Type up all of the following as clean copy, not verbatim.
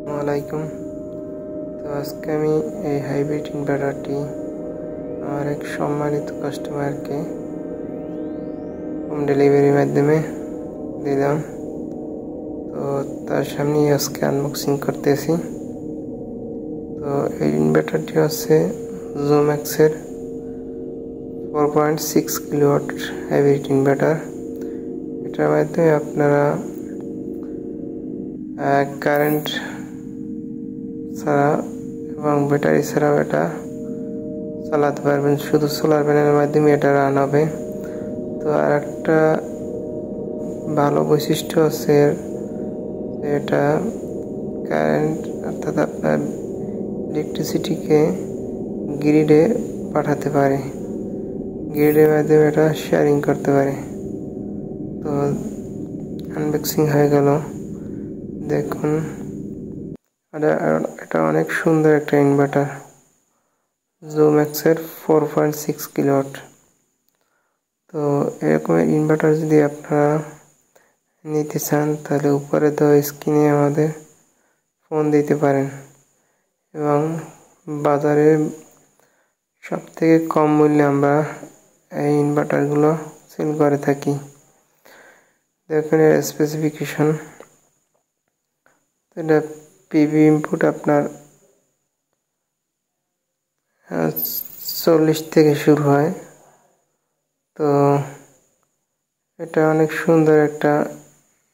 আসসালামাইকুম। তো আজকে আমি এই হাইব্রিড ইনভার্টারটি আমার এক সম্মানিত কাস্টমারকে হোম ডেলিভারির মাধ্যমে দিলাম। তো তার সামনে আজকে আনবক্সিং করতেছি। তো এই ইনভার্টারটি হচ্ছে জোম্যাক্সের 4.6 কিলোওয়াট হাইব্রিড ইনভার্টার। এটার মাধ্যমে আপনারা কারেন্ট ছাড়া এবং ব্যাটারি ছাড়াও এটা চালাতে পারবেন। শুধু সোলার প্যানেলের মাধ্যমে এটা রান হবে। তো আর একটা ভালো বৈশিষ্ট্য হচ্ছে এটা কারেন্ট অর্থাৎ আপনার ইলেকট্রিসিটিকে গ্রিডে পাঠাতে পারে, গ্রিডের মাধ্যমে এটা শেয়ারিং করতে পারে। তো আনবক্সিং হয়ে গেল, দেখুন। এটা অনেক সুন্দর একটা ইনভার্টার, জোম্যাক্সের 4.6 কিলোওয়াট। তো এরকম ইনভার্টার যদি আপনারা নিতে চান তাহলে উপরে দেওয়া স্ক্রিনে আমাদের ফোন দিতে পারেন এবং বাজারে সবথেকে কম মূল্যে আমরা এই ইনভার্টারগুলো সেল করে থাকি। দেখুন এর স্পেসিফিকেশন। এটা পিভি ইনপুট আপনার 40 থেকে শুরু হয়। তো এটা অনেক সুন্দর একটা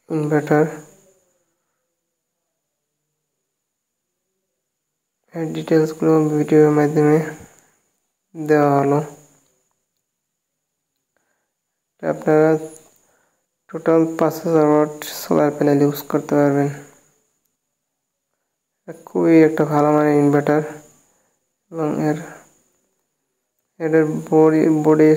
ইনভার্টার। এর ডিটেলসগুলো ভিডিওর মাধ্যমে দেওয়া হলো। আপনারা total 5000 watt solar panel use করতে পারবেন। খুবই একটা ভালো মানের ইনভার্টার এবং এর বোর্ডে